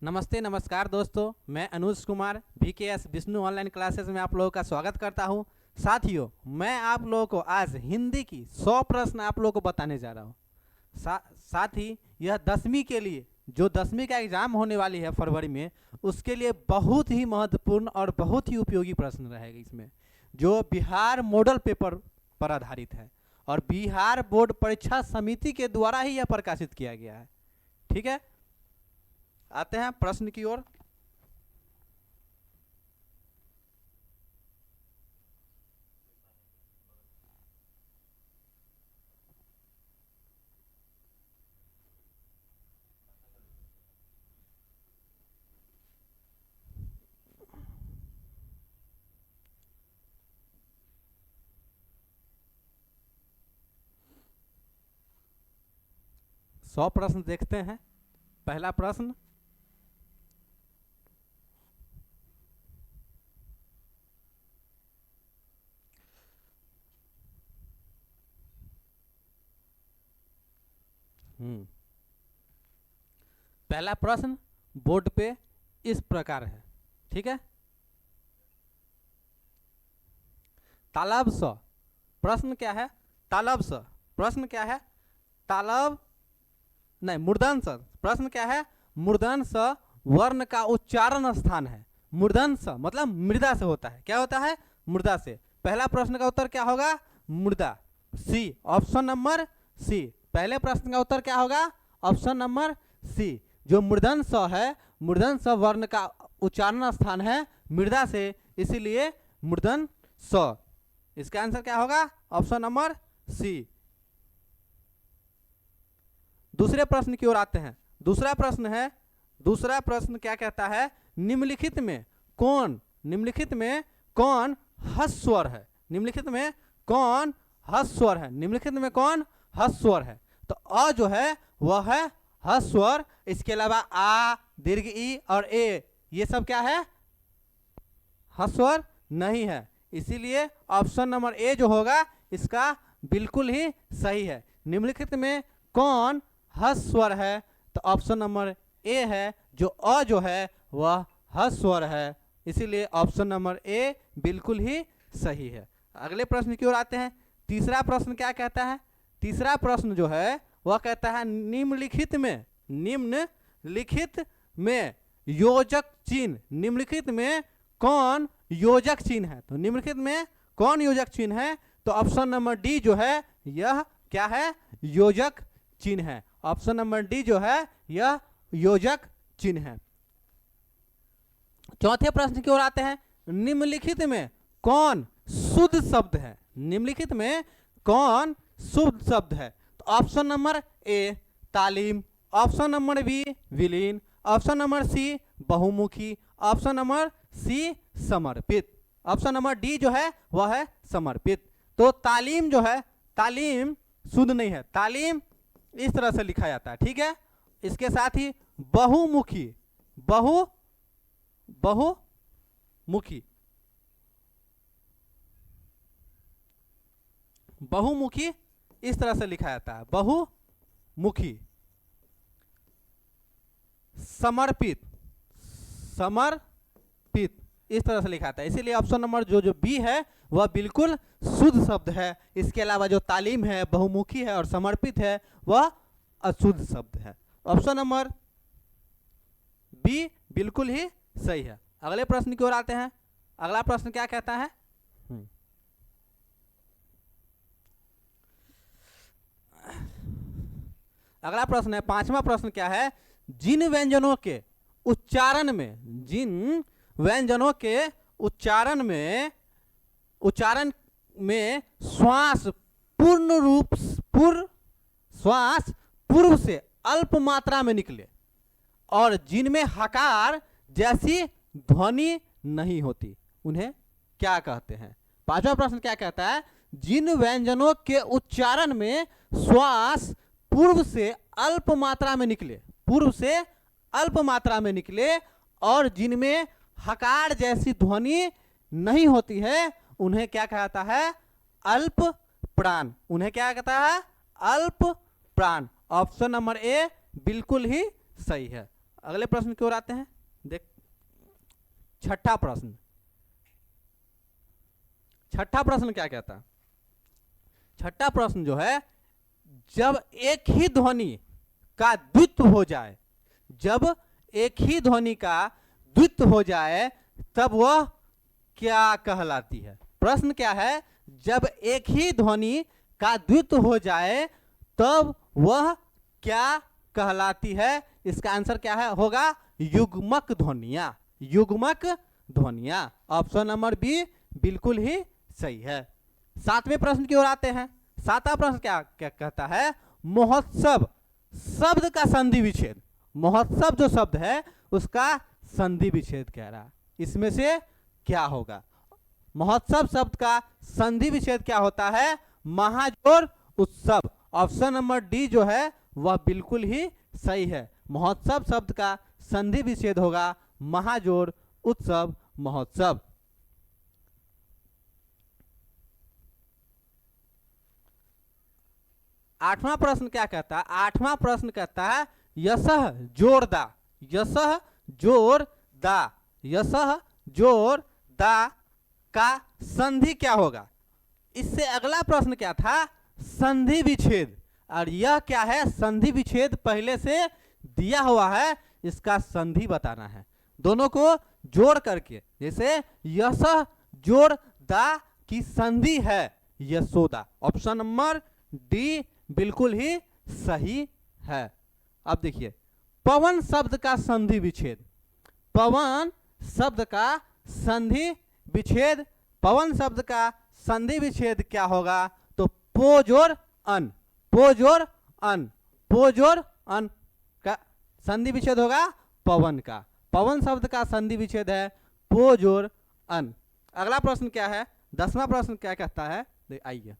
नमस्ते नमस्कार दोस्तों, मैं Anuj Kumar VKS Vishnu online classes में आप लोगों का स्वागत करता हूं। साथियों, मैं आप लोगों को आज हिंदी की 100 प्रश्न आप लोगों को बताने जा रहा हूं। साथ ही यह 10वीं के लिए जो 10वीं का एग्ज़ाम होने वाली है फरवरी में, उसके लिए बहुत ही महत्वपूर्ण और बहुत ही उपयोगी प्रश्न रहेगा इसमें, जो बिहार मॉडल पेपर पर आधारित है और बिहार बोर्ड परीक्षा समिति के द्वारा ही यह प्रकाशित किया गया है। ठीक है, आते हैं प्रश्न की ओर। सौ प्रश्न देखते हैं। पहला प्रश्न, पहला प्रश्न बोर्ड पे इस प्रकार है। ठीक है, तालब स प्रश्न क्या है? तालब स प्रश्न क्या है? तालब नहीं, मूर्धन स प्रश्न क्या है? मूर्धन स वर्ण का उच्चारण स्थान है। मूर्धन स मतलब मृदा से होता है। क्या होता है? मृदा से। पहला प्रश्न का उत्तर क्या होगा? मृदा। C, option number C. पहले प्रश्न का उत्तर क्या होगा? Option number C. जो मूर्धन स है, मूर्धन स वर्ण का उच्चारण स्थान है मृदा से, इसीलिए मूर्धन स। इसका आंसर क्या होगा? Option number C. दूसरे प्रश्न की ओर आते हैं। दूसरा प्रश्न है, दूसरा प्रश्न क्या कहता है? निम्नलिखित में कौन ह्रस्वर है? निम्नलिखित में कौन ह्रस्वर है? निम्नलिखित में कौन ह्रस्वर है? तो अ जो है वह है ह्रस्वर। इसके अलावा आ, दीर्घ ई और ए, ये सब क्या है? ह्रस्वर नहीं है। इसीलिए ऑप्शन नंबर ए जो होगा इसका बिल्कुल ही सही है। निम्नलिखित में कौन ह्रस्वर है? तो ऑप्शन नंबर ए है। जो अ जो है वह ह्रस्वर है, इसीलिए ऑप्शन नंबर ए बिल्कुल ही सही है। अगले प्रश्न की ओर आते हैं। तीसरा प्रश्न क्या कहता है? तीसरा प्रश्न जो है वह कहता है निम्नलिखित में योजक चिन्ह, निम्नलिखित में कौन योजक चिन्ह है? तो निम्नलिखित में कौन योजक चिन्ह है? तो ऑप्शन नंबर डी जो है यह क्या है? योजक चिन्ह है। ऑप्शन नंबर डी जो है यह योजक चिन्ह है। चौथे प्रश्न की ओर आते हैं। निम्नलिखित में कौन शुद्ध शब्द है? निम्नलिखित में कौन शुद्ध शब्द है? तो ऑप्शन नंबर ए तालीम, ऑप्शन नंबर बी विलीन, ऑप्शन नंबर सी बहुमुखी, ऑप्शन नंबर सी समर्पित। ऑप्शन नंबर डी जो है वह है समर्पित। तो तालीम जो है, तालीम शुद्ध नहीं है। तालीम इस तरह से लिखा जाता है। ठीक है, इसके साथ ही बहुमुखी, बहुमुखी, बहुमुखी इस तरह से लिखा जाता है। बहुमुखी। समर्पित, समर्पित इस तरह से लिखा था। इसीलिए ऑप्शन नंबर जो बी है वह बिल्कुल शुद्ध शब्द है। इसके अलावा जो तालीम है, बहुमुखी है और समर्पित है वह अशुद्ध शब्द है। ऑप्शन नंबर बी बिल्कुल ही सही है। अगले प्रश्न की ओर आते हैं। अगला प्रश्न क्या कहता है? अगला प्रश्न है, पांचवा प्रश्न क्या है? जिन व्यंजनों के उच्चारण में श्वास पूर्व से अल्प मात्रा में निकले और जिनमें हकार जैसी ध्वनि नहीं होती, उन्हें क्या कहते हैं? पांचवा प्रश्न क्या कहता है? जिन व्यंजनों के उच्चारण में श्वास पूर्व से अल्प मात्रा में निकले, पूर्व से अल्प मात्रा में निकले और जिनमें हकार जैसी ध्वनि नहीं होती है, उन्हें क्या कहता है? अल्प प्राण। उन्हें क्या कहता है? अल्प प्राण। ऑप्शन नंबर ए बिल्कुल ही सही है। अगले प्रश्न की ओर आते हैं। देख छठा प्रश्न, छठा प्रश्न क्या कहता है? छठा प्रश्न जो है, जब एक ही ध्वनि का द्वित्व हो जाए, जब एक ही ध्वनि का द्वित्व हो जाए तब वह क्या कहलाती है? प्रश्न क्या है? जब एक ही ध्वनि का द्वित्व हो जाए तब वह क्या कहलाती है? इसका आंसर क्या है होगा? युग्मक ध्वनियां, युग्मक ध्वनियां। ऑप्शन नंबर बी बिल्कुल ही सही है। सातवें प्रश्न की ओर आते हैं। सातवां प्रश्न क्या क्या कहता है? महोत्सव शब्द का संधि विच्छेद, महोत्सव जो शब्द है उसका संधि विच्छेद कह रहा, इसमें से क्या होगा? महोत्सव शब्द का संधि विच्छेद क्या होता है? महाजोड़ उत्सव। ऑप्शन नंबर डी जो है वह बिल्कुल ही सही है। महोत्सव शब्द का संधि विच्छेद होगा महाजोड़ उत्सव महोत्सव। आठवां प्रश्न क्या कहता है? आठवां प्रश्न कहता है यशः जोड़ दा, यशः जोड़ दा, यशः जोड़ दा का संधि क्या होगा? इससे अगला प्रश्न क्या था? संधि विच्छेद। और यह क्या है? संधि विच्छेद पहले से दिया हुआ है, इसका संधि बताना है। दोनों को जोड़ करके, जैसे यशः जोड़ दा की संधि है यशोदा। ऑप्शन नंबर डी बिल्कुल ही सही है। अब देखिए पवन शब्द का संधि विच्छेद, पवन शब्द का संधि विच्छेद, पवन शब्द का संधि विच्छेद क्या होगा? तो पो जोड़ अन, पो जोड़ अन, पो जोड़ अन का संधि विच्छेद होगा पवन का। पवन शब्द का संधि विच्छेद है पो जोड़ अन। अगला प्रश्न क्या है? 10वां प्रश्न क्या कहता है? आइए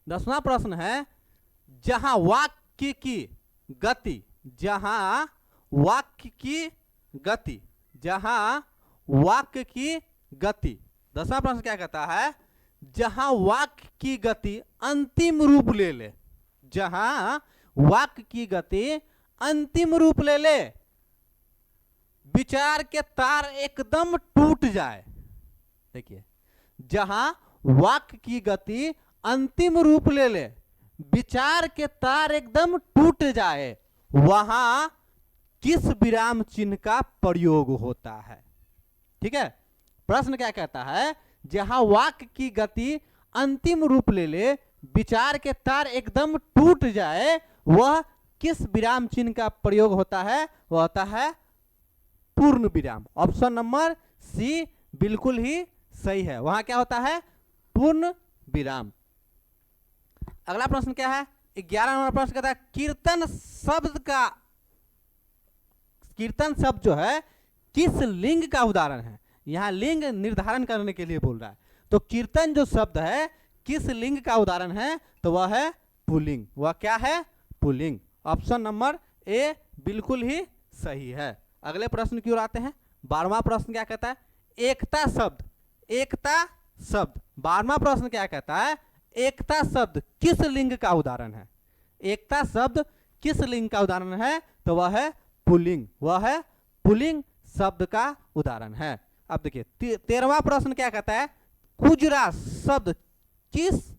10वां प्रश्न है जहां वाक्य की गति, जहां वाक्य की गति, जहां वाक्य की गति। 10वां प्रश्न क्या कहता है? जहां वाक्य की गति अंतिम रूप ले ले, जहां वाक्य की गति अंतिम रूप ले ले, विचार के तार एकदम टूट जाए। देखिए जहां वाक्य की गति अंतिम रूप ले ले, विचार के तार एकदम टूट जाए, वहां किस विराम चिन्ह का प्रयोग होता है? ठीक है, प्रश्न क्या कहता है? जहां वाक्य की गति अंतिम रूप ले ले, विचार के तार एकदम टूट जाए, वह किस विराम चिन्ह का प्रयोग होता है? वह होता है पूर्ण विराम। ऑप्शन नंबर सी बिल्कुल ही सही है। वहां क्या होता है? पूर्ण विराम। अगला प्रश्न क्या है? 11 नंबर प्रश्न कहता है कीर्तन शब्द का, कीर्तन शब्द जो है किस लिंग का उदाहरण है? यहां लिंग निर्धारण करने के लिए बोल रहा है। तो कीर्तन जो शब्द है किस लिंग का उदाहरण है? तो वह है पुल्लिंग। वह क्या है? पुल्लिंग। ऑप्शन नंबर ए बिल्कुल ही सही है। अगले प्रश्न की ओर आते हैं। 12वां प्रश्न क्या कहता है? एकता शब्द, एकता शब्द। 12वां प्रश्न क्या कहता है? एकता शब्द किस लिंग का उदाहरण है? एकता शब्द किस लिंग का उदाहरण है? तो वह है पुल्लिंग, वह है पुल्लिंग शब्द का उदाहरण है। अब देखिए 13वां प्रश्न क्या कहता है? कुजरा शब्द किस,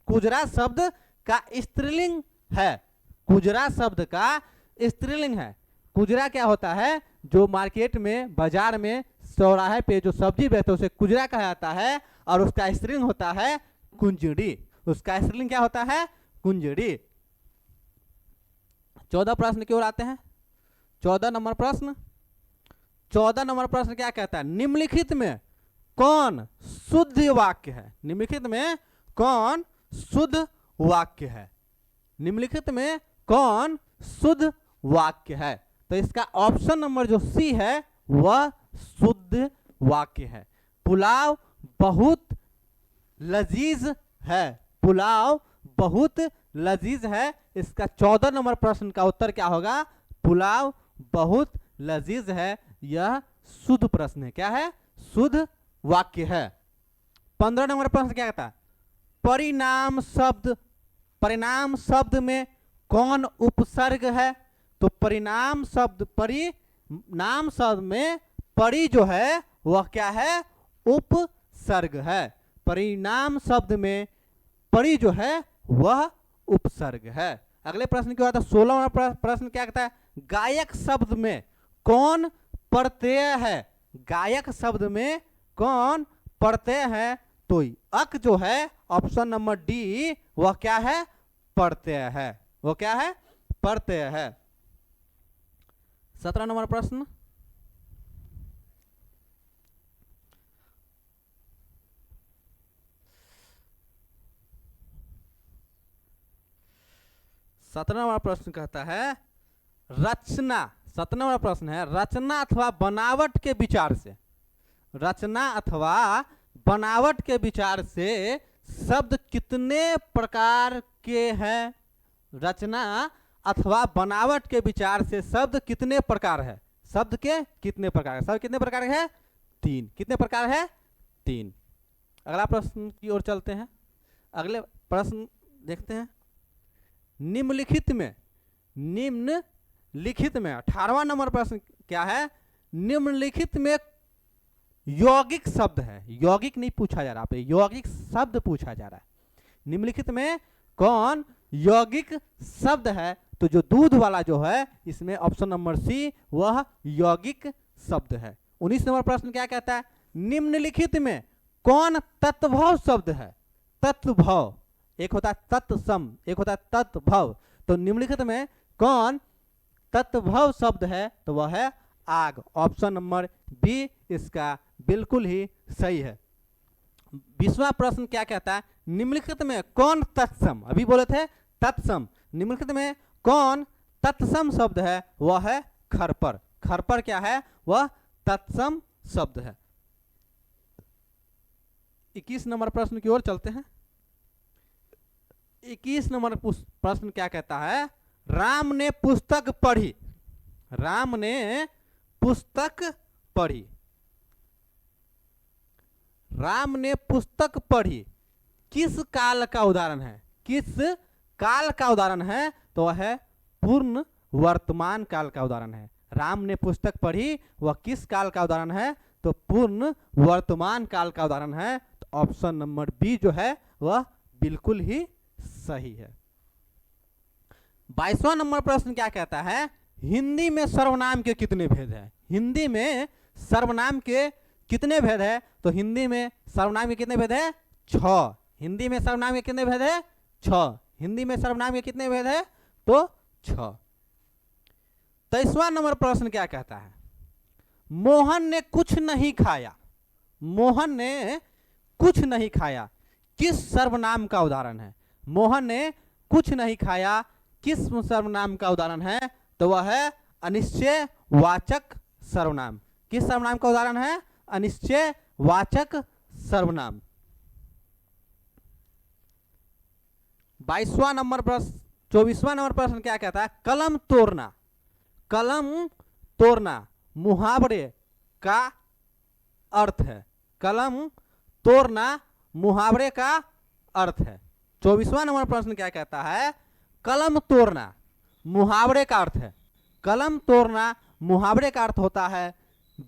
कुजरा शब्द का स्त्रीलिंग है? कुजरा शब्द का स्त्रीलिंग है। कुजरा क्या होता है? जो मार्केट में, बाजार में, चौराहे पे जो सब्जी बेचते उसे कुजरा कहा जाता है, और उसका स्त्रीलिंग होता है कुंजड़ी। उसका स्त्रीलिंग क्या होता है? कुंजड़ी। 14 प्रश्न की ओर आते हैं। 14 नंबर प्रश्न, 14 नंबर प्रश्न क्या कहता है? निम्नलिखित में कौन शुद्ध वाक्य है? निम्नलिखित में कौन शुद्ध वाक्य है? निम्नलिखित में कौन शुद्ध वाक्य है? तो इसका ऑप्शन नंबर जो सी है वह शुद्ध वाक्य है। पुलाव बहुत लजीज है, पुलाव बहुत लजीज है। इसका 14 नंबर प्रश्न का उत्तर क्या होगा? पुलाव बहुत लजीज है। यह शुद्ध प्रश्न है। क्या है? शुद्ध वाक्य है। 15 नंबर प्रश्न क्या कहता है? परिणाम शब्द, परिणाम शब्द में कौन उपसर्ग है? तो परिणाम शब्द परिणाम शब्द में परि जो है वह क्या है, उपसर्ग है। परिणाम शब्द में परि जो है वह उपसर्ग है। अगले प्रश्न की बात है 16वां प्रश्न क्या कहता है, गायक शब्द में कौन प्रत्यय है। गायक शब्द में कौन प्रत्यय है, तो अक जो है ऑप्शन नंबर डी वह क्या है, प्रत्यय है। वो क्या है, प्रत्यय है। 17 नंबर प्रश्न, सत्रहवां प्रश्न कहता है रचना। 17वां प्रश्न है रचना अथवा बनावट के विचार से, रचना अथवा बनावट के विचार से शब्द कितने प्रकार के हैं। रचना अथवा बनावट के विचार से शब्द कितने प्रकार है, शब्द के कितने प्रकार, शब्द कितने प्रकार है, 3। कितने प्रकार है, 3। अगला प्रश्न की ओर चलते हैं। अगले प्रश्न देखते हैं, निम्नलिखित में 18वां नंबर प्रश्न क्या है, निम्नलिखित में यौगिक शब्द है। यौगिक नहीं पूछा जा रहा, पे यौगिक शब्द पूछा जा रहा है। निम्नलिखित में कौन यौगिक शब्द है, तो जो दूध वाला जो है इसमें ऑप्शन नंबर सी वह यौगिक शब्द है। 19 नंबर प्रश्न क्या कहता है, निम्नलिखित में कौन तत्भव शब्द है। तत्भव, एक होता है तत्सम, एक होता है तत्भव। तो निम्नलिखित में कौन तत्भव शब्द है, तो वह है आग। ऑप्शन नंबर बी इसका बिल्कुल ही सही है। 20वां प्रश्न क्या कहता है, निम्नलिखित में कौन तत्सम, अभी बोले थे तत्सम, निम्नलिखित में कौन तत्सम शब्द है, वह है खरपर। खरपर क्या है, वह तत्सम शब्द है। 21 नंबर प्रश्न की ओर चलते हैं। 21 नंबर प्रश्न क्या कहता है, राम ने पुस्तक पढ़ी। राम ने पुस्तक पढ़ी। राम ने पुस्तक पढ़ी किस काल का उदाहरण है, किस काल का उदाहरण है, तो वह है पूर्ण वर्तमान काल का उदाहरण है। राम ने पुस्तक पढ़ी वह किस काल का उदाहरण है, तो पूर्ण वर्तमान काल का उदाहरण है। तो ऑप्शन नंबर बी जो है वह बिल्कुल ही सही है। 22वां नंबर प्रश्न क्या कहता है, हिंदी में सर्वनाम के कितने भेद हैं। हिंदी में सर्वनाम के कितने भेद है, तो हिंदी में सर्वनाम के कितने भेद है, 6। हिंदी में सर्वनाम के कितने भेद है, 6। हिंदी में सर्वनाम के कितने भेद है, तो 6। 23वां नंबर प्रश्न क्या कहता है, मोहन ने कुछ नहीं खाया। मोहन ने कुछ नहीं खाया किस सर्वनाम का उदाहरण है। मोहन ने कुछ नहीं खाया किस सर्वनाम का उदाहरण है, तो वह है अनिश्चय वाचक सर्वनाम। किस सर्वनाम का उदाहरण है, अनिश्चय वाचक सर्वनाम। 22वां नंबर प्रश्न 24वां नंबर प्रश्न क्या कहता है, कलम तोड़ना। कलम तोड़ना मुहावरे का अर्थ है। कलम तोड़ना मुहावरे का अर्थ है। 24वां नंबर प्रश्न क्या कहता है, कलम तोड़ना मुहावरे का अर्थ है। कलम तोड़ना मुहावरे का अर्थ होता है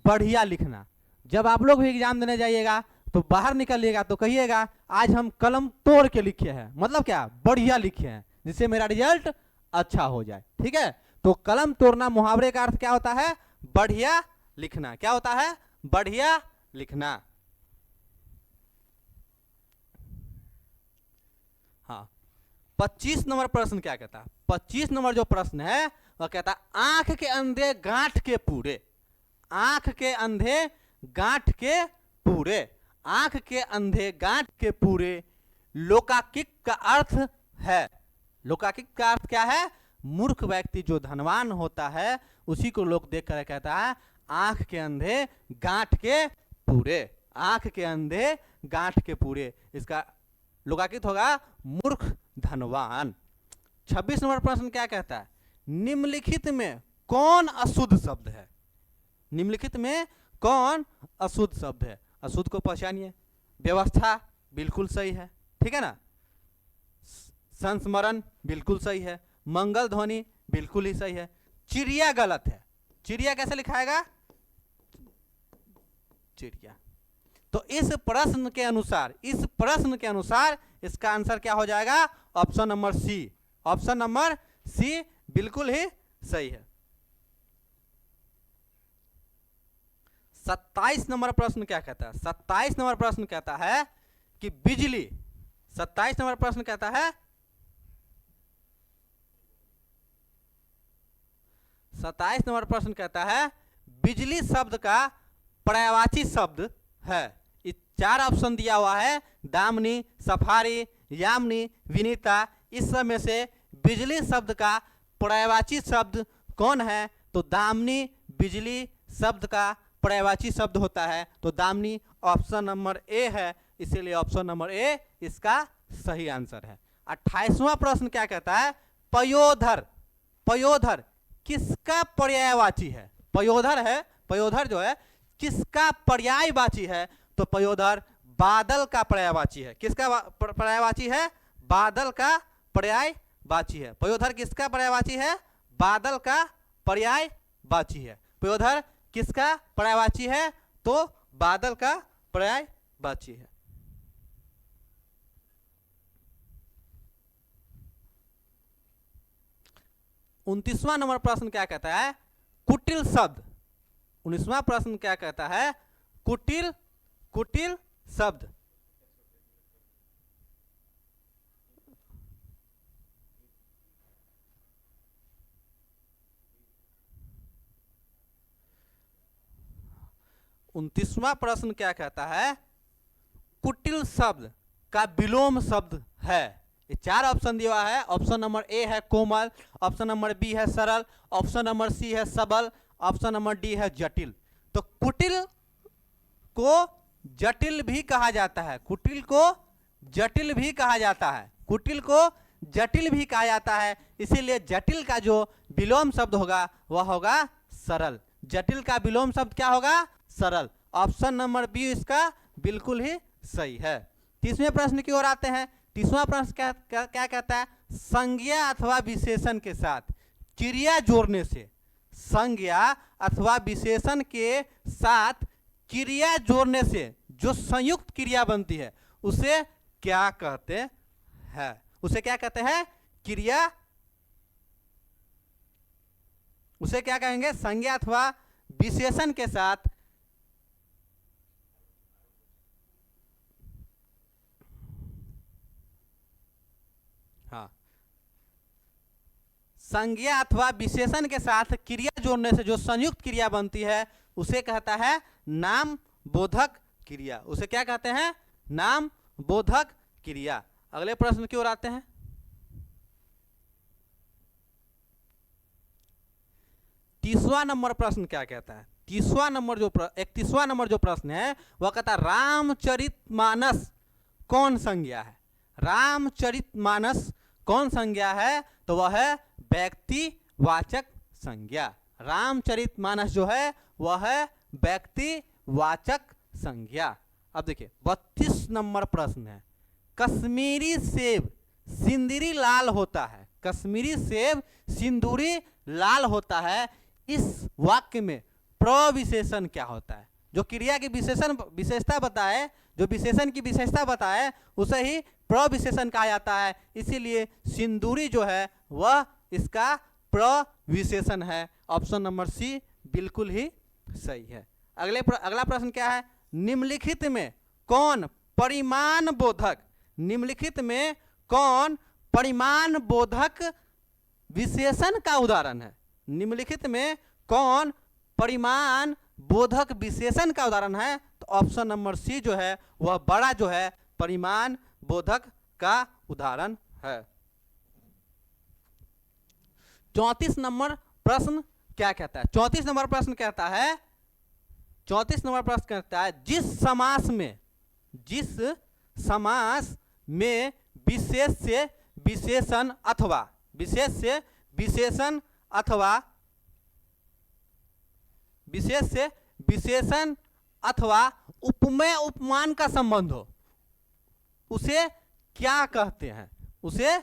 बढ़िया लिखना। जब आप लोग भी एग्जाम देने जाइएगा तो बाहर निकलिएगा तो कहिएगा आज हम कलम तोड़ के लिखे हैं, मतलब क्या, बढ़िया लिखे हैं, जिससे मेरा रिजल्ट अच्छा हो जाए। ठीक है, तो कलम तोड़ना मुहावरे का अर्थ क्या होता है, बढ़िया लिखना। क्या होता है, बढ़िया लिखना। हाँ, 25 नंबर प्रश्न क्या कहता है, 25 नंबर जो प्रश्न है वह कहता है आंख के अंधे गांठ के पूरे। आंख के अंधे गांठ के पूरे। आंख के अंधे गांठ के पूरे लोकाकिक का अर्थ है। लोकाकिक का अर्थ क्या है, मूर्ख व्यक्ति जो धनवान होता है उसी को लोग देख कर कहता है आंख के अंधे गांठ के पूरे। आंख के अंधे गांठ के पूरे, इसका लोकाकित होगा मूर्ख धनवान। 26 नंबर प्रश्न क्या कहता है, निम्नलिखित में कौन अशुद्ध शब्द है। निम्नलिखित में कौन अशुद्ध शब्द है, अशुद्ध को पहचानिए। व्यवस्था बिल्कुल सही है, ठीक है ना। संस्मरण बिल्कुल सही है। मंगल ध्वनि बिल्कुल ही सही है। चिड़िया गलत है। चिड़िया कैसे लिखाएगा? चिड़िया। तो इस प्रश्न के अनुसार इसका आंसर क्या हो जाएगा? Option number C. Option number C बिल्कुल ही सही है। 27 नंबर प्रश्न क्या कहता है? 27 नंबर प्रश्न कहता है कि बिजली, 27 नंबर प्रश्न कहता है 27 नंबर प्रश्न कहता है बिजली शब्द का पर्यायवाची शब्द है। ये 4 ऑप्शन दिया हुआ है, दामिनी, सफारी, यामिनी, विनीता। इस सब में से बिजली शब्द का पर्यायवाची शब्द कौन है? तो दामिनी बिजली शब्द का पर्यायवाची शब्द होता है, तो दामिनी ऑप्शन नंबर ए है, इसीलिए ऑप्शन नंबर ए इसका सही आंसर है। 28वां प्रश्न क्या कहता है? पयोधर। पयोधर किसका पर्यायवाची है? पयोधर है, पयोधर जो है किसका पर्यायवाची है? तो पयोधर बादल का पर्यायवाची है। किसका पर्यायवाची है? बादल का पर्यायवाची है। पयोधर किसका पर्यायवाची है? बादल का पर्यायवाची है। पयोधर किसका पर्यायवाची है? तो बादल का पर्यायवाची है। 29वां नंबर प्रश्न क्या कहता है? कुटिल शब्द। 19वां प्रश्न क्या कहता है? कुटिल, कुटिल शब्द। उनतीसवां प्रश्न क्या कहता है? कुटिल शब्द का विलोम शब्द है। ये 4 ऑप्शन दिया हुआ है। ऑप्शन नंबर ए है कोमल, ऑप्शन नंबर बी है सरल, ऑप्शन नंबर सी है सबल, ऑप्शन नंबर डी है जटिल। तो कुटिल को जटिल भी कहा जाता है। कुटिल को जटिल भी कहा जाता है। कुटिल को जटिल भी कहा जाता है, इसीलिए जटिल का जो विलोम शब्द होगा वह होगा सरल। जटिल का विलोम शब्द क्या होगा? सरल। ऑप्शन नंबर बी इसका बिल्कुल ही सही है। 30वें प्रश्न की ओर आते हैं। 30वां प्रश्न क्या कहता है? संज्ञा अथवा विशेषण के साथ क्रिया जोड़ने से, संज्ञा अथवा विशेषण के साथ क्रिया जोड़ने से जो संयुक्त क्रिया बनती है उसे क्या कहते हैं? उसे क्या कहते हैं? क्रिया। उसे क्या कहेंगे? संज्ञा अथवा विशेषण के साथ संज्ञा अथवा विशेषण के साथ क्रिया जोड़ने से जो संयुक्त क्रिया बनती है उसे कहता है नाम बोधक क्रिया। उसे क्या कहते हैं? नाम बोधक क्रिया। अगले प्रश्न की ओर आते हैं। 30वां नंबर प्रश्न क्या कहता है? 31वां नंबर जो प्रश्न है वह कहता है रामचरितमानस कौन संज्ञा है? रामचरितमानस कौन संज्ञा है? तो वह है व्यक्तिवाचक संज्ञा। रामचरितमानस जो है वह है व्यक्तिवाचक संज्ञा। अब देखिए 32 नंबर प्रश्न है। कश्मीरी सेब सिंदूरी लाल होता है। कश्मीरी सेब सिंदूरी लाल होता है। इस वाक्य में प्रविशेषण क्या होता है? जो क्रिया की विशेषता बताए, जो विशेषण की विशेषता बताए उसे ही प्रविशेषण कहा जाता है, इसीलिए सिंदूरी जो है वह इसका प्रविशेषण है। ऑप्शन नंबर सी बिल्कुल ही सही है। अगला प्रश्न क्या है? निम्नलिखित में कौन परिमाण बोधक, निम्नलिखित में कौन परिमाण बोधक विशेषण का उदाहरण है? निम्नलिखित में कौन परिमाण बोधक विशेषण का उदाहरण है? तो ऑप्शन नंबर सी जो है वह बड़ा जो है परिमाण बोधक का उदाहरण है। 34 नंबर प्रश्न क्या कहता है? 34 नंबर प्रश्न कहता है, 34 नंबर प्रश्न कहता है जिस समास में विशेष से विशेषण अथवा विशेष से विशेषण अथवा विशेष से विशेषण अथवा उपमेय उपमान का संबंध हो उसे क्या कहते हैं? उसे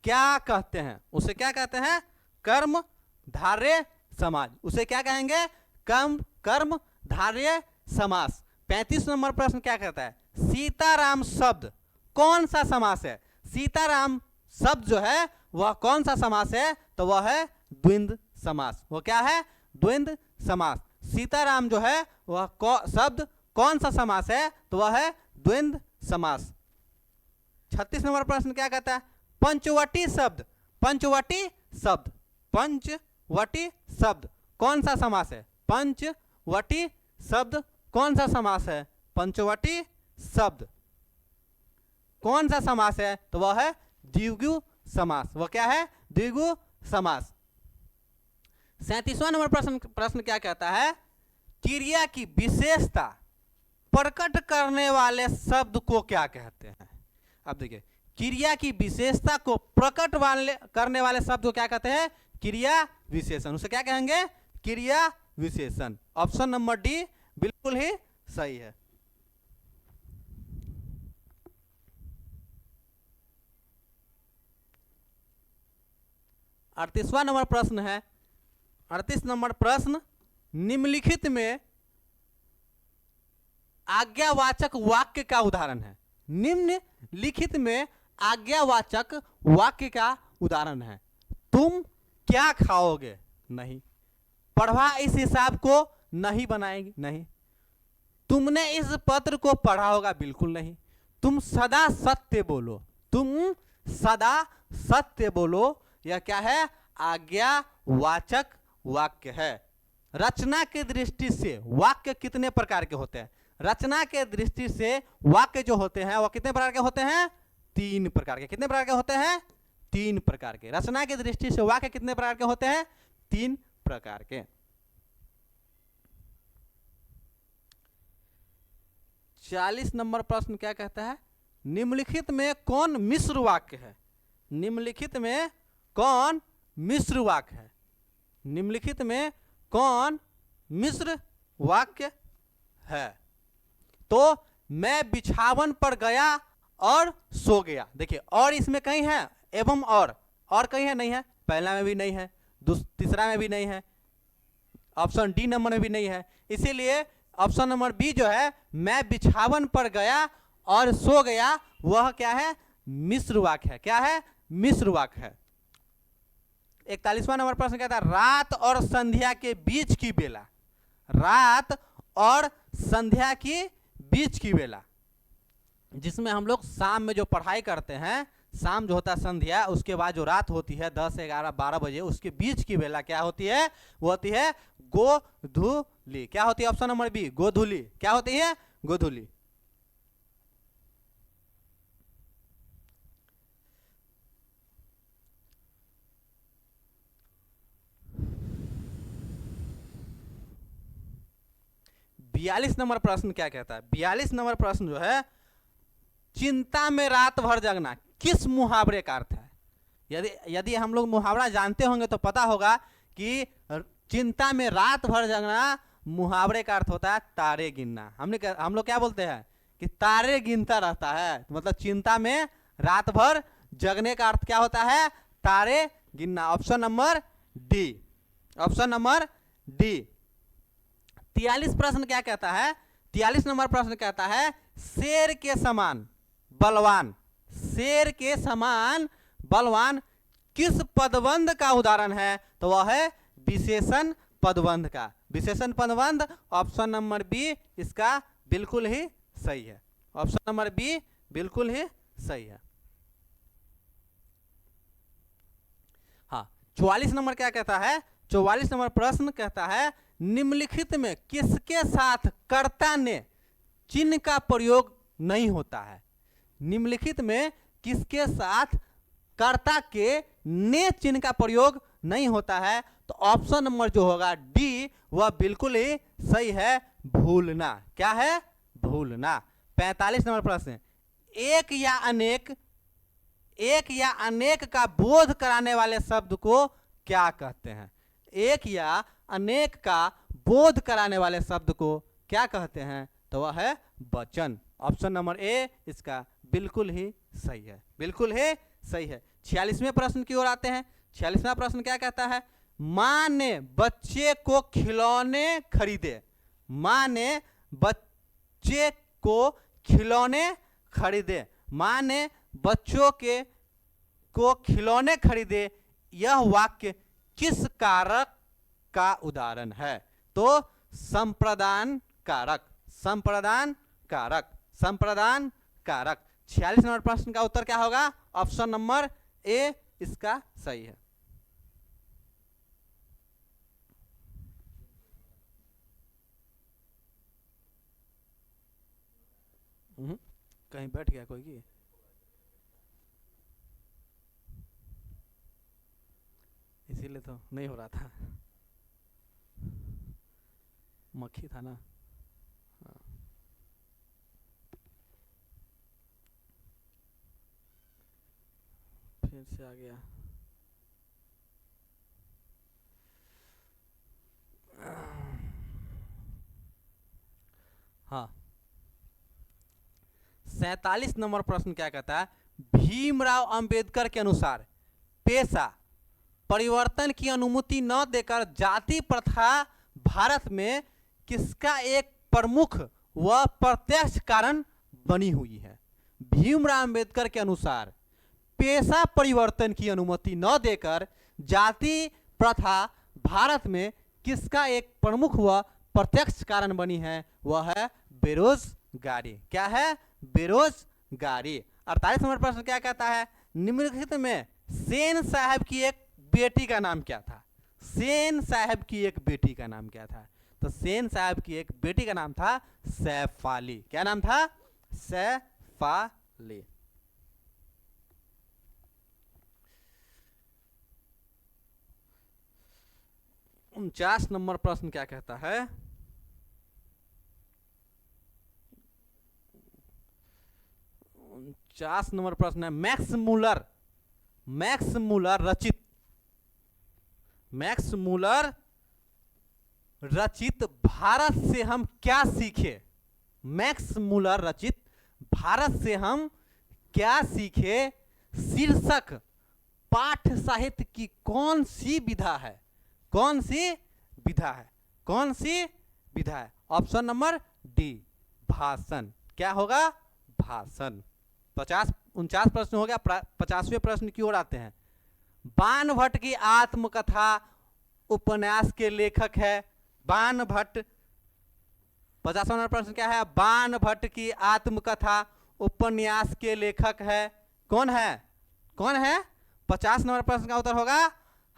क्या कहते हैं? उसे क्या कहते हैं? कर्म धार्य समाज, उसे क्या कहेंगे? कर्म धार्य समास। 35 नंबर प्रश्न क्या कहता है? सीताराम शब्द कौन सा समास है? सीताराम शब्द जो है वह कौन सा समास है? तो वह है द्वंद्व समास। वो क्या है? द्वंद्व समास। सीताराम जो है वह शब्द कौन सा समास है? तो वह है द्वंद्व समास। 36 नंबर प्रश्न क्या कहता है? पंचवटी शब्द, पंचवटी शब्द, पंचवटी शब्द कौन सा समास है? पंचवटी शब्द कौन सा समास है? पंचवटी शब्द कौन सा समास है? तो वह है द्विगु समास। वह क्या है? द्विगु समास। 37वां नंबर प्रश्न क्या कहता है? क्रिया की विशेषता प्रकट करने वाले शब्द को क्या कहते हैं? अब देखिए, क्रिया की विशेषता को प्रकट करने वाले शब्द को क्या कहते हैं? क्रिया विशेषण। उसे क्या कहेंगे? क्रिया विशेषण। ऑप्शन नंबर डी बिल्कुल ही सही है। 38वां नंबर प्रश्न है। 38 नंबर प्रश्न, निम्नलिखित में आज्ञावाचक वाक्य का उदाहरण है। निम्नलिखित में आज्ञावाचक वाक्य का उदाहरण है। तुम क्या खाओगे? नहीं। पढ़वा इस हिसाब को नहीं बनाएगी? नहीं। तुमने इस पत्र को पढ़ा होगा? बिल्कुल नहीं। तुम सदा सत्य बोलो, तुम सदा सत्य बोलो। यह क्या है? आज्ञावाचक वाक्य है। रचना की दृष्टि से वाक्य कितने प्रकार के होते हैं? रचना के दृष्टि से वाक्य जो होते हैं वह कितने प्रकार के होते हैं? 3 प्रकार के। कितने प्रकार के होते हैं? 3 प्रकार के। रचना की दृष्टि से वाक्य कितने प्रकार के होते हैं? 3 प्रकार के। 40 नंबर प्रश्न क्या कहता है? निम्नलिखित में कौन मिश्र वाक्य है? निम्नलिखित में कौन मिश्र वाक्य है? निम्नलिखित में कौन मिश्र वाक्य है? तो मैं बिछावन पर गया और सो गया। देखिए, और इसमें कहीं है? एवं और कहीं है? नहीं है। पहला में भी नहीं है, तीसरा में भी नहीं है, ऑप्शन डी नंबर में भी नहीं है। इसीलिए ऑप्शन नंबर बी जो है, मैं बिछावन पर गया और सो गया, वह क्या है? मिश्र वाक्य है। क्या है? मिश्र वाक्य है। 41वां नंबर प्रश्न कहता है, रात और संध्या के बीच की बेला। रात और संध्या की बीच की बेला, जिसमें हम लोग शाम में जो पढ़ाई करते हैं, शाम जो होता है संध्या, उसके बाद जो रात होती है 10, 11, 12 बजे, उसके बीच की बेला क्या होती है? वो होती है गोधूली। क्या होती है? ऑप्शन नंबर बी, गोधूली। क्या होती है? गोधूली। बयालीस नंबर प्रश्न क्या कहता है? 42 नंबर प्रश्न जो है, चिंता में रात भर जगना किस मुहावरे का अर्थ है? यदि हम लोग मुहावरा जानते होंगे तो पता होगा कि चिंता में रात भर जगना मुहावरे का अर्थ होता है तारे गिनना। हम लोग क्या बोलते हैं कि तारे गिनता रहता है, मतलब चिंता में रात भर जगने का अर्थ क्या होता है? तारे गिनना। Option number D, option number D. 43 प्रश्न क्या कहता है? 43 नंबर प्रश्न कहता है, शेर के समान बलवान, शेर के समान बलवान किस पदबंध का उदाहरण है? तो वह है विशेषण पदबंध का। विशेषण पदबंध ऑप्शन नंबर बी इसका बिल्कुल ही सही है। ऑप्शन नंबर बी बिल्कुल ही सही है। हाँ, 44 नंबर क्या कहता है? 44 नंबर प्रश्न कहता है, निम्नलिखित में किसके साथ कर्ता ने चिन्ह का प्रयोग नहीं होता है? निम्नलिखित में किसके साथ कर्ता के ने चिन्ह का प्रयोग नहीं होता है? तो ऑप्शन नंबर जो होगा डी, वह बिल्कुल ही सही है, भूलना। क्या है? भूलना। 45 नंबर प्रश्न, एक या अनेक का बोध कराने वाले शब्द को क्या कहते हैं? एक या अनेक का बोध कराने वाले शब्द को क्या कहते हैं? तो वह है वचन। ऑप्शन नंबर ए इसका बिल्कुल ही सही है, बिल्कुल ही सही है। 46वें प्रश्न की ओर आते हैं। 46वां प्रश्न क्या कहता है? माँ ने बच्चे को खिलौने खरीदे। माँ ने बच्चे को खिलौने खरीदे। माँ ने बच्चों के को खिलौने खरीदे। यह वाक्य किस कारक का उदाहरण है? तो संप्रदान कारक, संप्रदान कारक, संप्रदान कारक। 46 नंबर प्रश्न का उत्तर क्या होगा? ऑप्शन नंबर ए इसका सही है। कहीं बैठ गया कोई की? इसीलिए तो नहीं हो रहा था, मक्खी था ना। हाँ। फिर से आ गया। हाँ, 47 नंबर प्रश्न क्या कहता है? भीमराव अंबेडकर के अनुसार पेशा परिवर्तन की अनुमति न देकर जाति प्रथा भारत में किसका एक प्रमुख व प्रत्यक्ष कारण बनी हुई है? भीमराव अंबेडकर के अनुसार पेशा परिवर्तन की अनुमति न देकर जाति प्रथा भारत में किसका एक प्रमुख व प्रत्यक्ष कारण बनी है? वह है बेरोजगारी। क्या है? बेरोजगारी। 48 नंबर प्रश्न क्या कहता है? निम्नलिखित में सेन साहब की एक बेटी का नाम क्या था? सेन साहब की एक बेटी का नाम क्या था? तो सेन साहब की एक बेटी का नाम था सैफाली। क्या नाम था? सैफाली। उनचास नंबर प्रश्न क्या कहता है? 49 नंबर प्रश्न है मैक्स मूलर, मैक्स मूलर रचित, मैक्स मूलर रचित भारत से हम क्या सीखे? मैक्स मूलर रचित भारत से हम क्या सीखे शीर्षक पाठ साहित्य की कौन सी विधा है? कौन सी विधा है? कौन सी विधा है? ऑप्शन नंबर डी भाषण। क्या होगा? भाषण। 49 प्रश्न हो गया। 50वें प्रश्न की ओर आते हैं। बाणभट्ट की आत्मकथा उपन्यास के लेखक है? बाणभट्ट। 50वां नंबर प्रश्न क्या है? बाणभट्ट की आत्मकथा उपन्यास के लेखक है? कौन है? कौन है? 50 नंबर प्रश्न का उत्तर होगा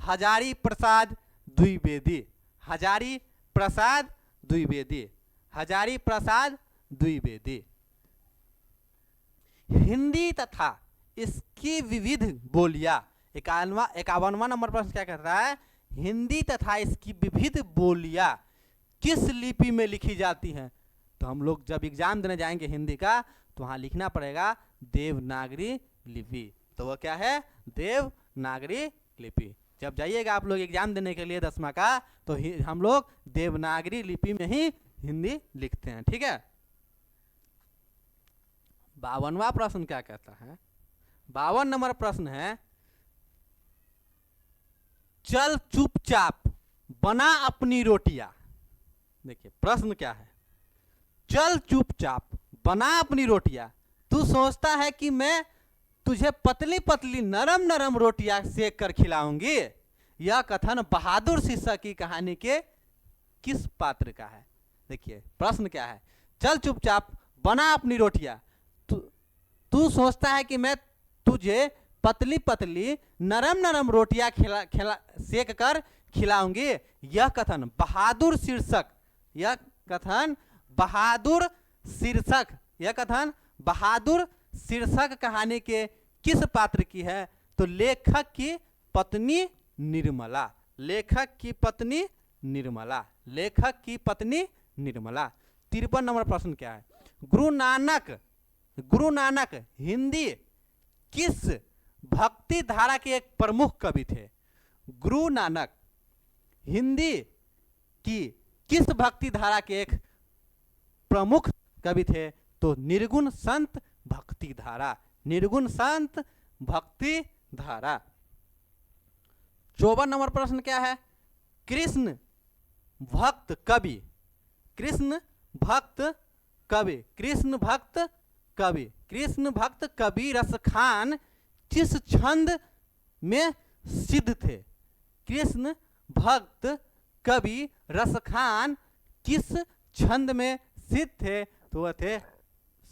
हजारी प्रसाद द्विवेदी। हजारी प्रसाद द्विवेदी। हजारी प्रसाद द्विवेदी। हिंदी तथा इसकी विविध बोलियां। 51वां नंबर प्रश्न क्या कहता है? हिंदी तथा इसकी विविध बोलियां किस लिपि में लिखी जाती हैं? तो हम लोग जब एग्जाम देने जाएंगे हिंदी का तो वहां लिखना पड़ेगा देवनागरी लिपि। तो वह क्या है? देवनागरी लिपि। जब जाइएगा आप लोग एग्जाम देने के लिए 10वां का तो हम लोग देवनागरी लिपि में ही हिंदी लिखते हैं। ठीक है। 52वां प्रश्न क्या कहता है? 52 नंबर प्रश्न है चल चुपचाप बना अपनी रोटियां। देखिए प्रश्न क्या है? चल चुपचाप बना अपनी रोटियां। तू सोचता है कि मैं तुझे पतली पतली नरम नरम रोटियां सेक कर खिलाऊंगी। यह कथन बहादुर शीर्षक की कहानी के किस पात्र का है? देखिए प्रश्न क्या है? चल चुपचाप बना अपनी रोटियां। तू सोचता है कि मैं तुझे पतली पतली नरम नरम रोटियां सेक कर खिलाऊंगी। यह कथन बहादुर शीर्षक, यह कथन बहादुर शीर्षक, यह कथन बहादुर शीर्षक कहानी के किस पात्र की है? तो लेखक की पत्नी निर्मला। लेखक की पत्नी निर्मला। लेखक की पत्नी निर्मला। 53 नंबर प्रश्न क्या है? गुरु नानक हिंदी किस भक्ति धारा के एक प्रमुख कवि थे? गुरु नानक हिंदी की किस भक्ति धारा के एक प्रमुख कवि थे? तो निर्गुण संत भक्ति धारा। निर्गुण संत भक्ति धारा। 54 नंबर प्रश्न क्या है? कृष्ण भक्त कवि, कृष्ण भक्त कवि, कृष्ण भक्त कवि, कृष्ण भक्त कवि रसखान किस छंद में सिद्ध थे? कृष्ण भक्त कवि रसखान किस छंद में सिद्ध थे? तो वह थे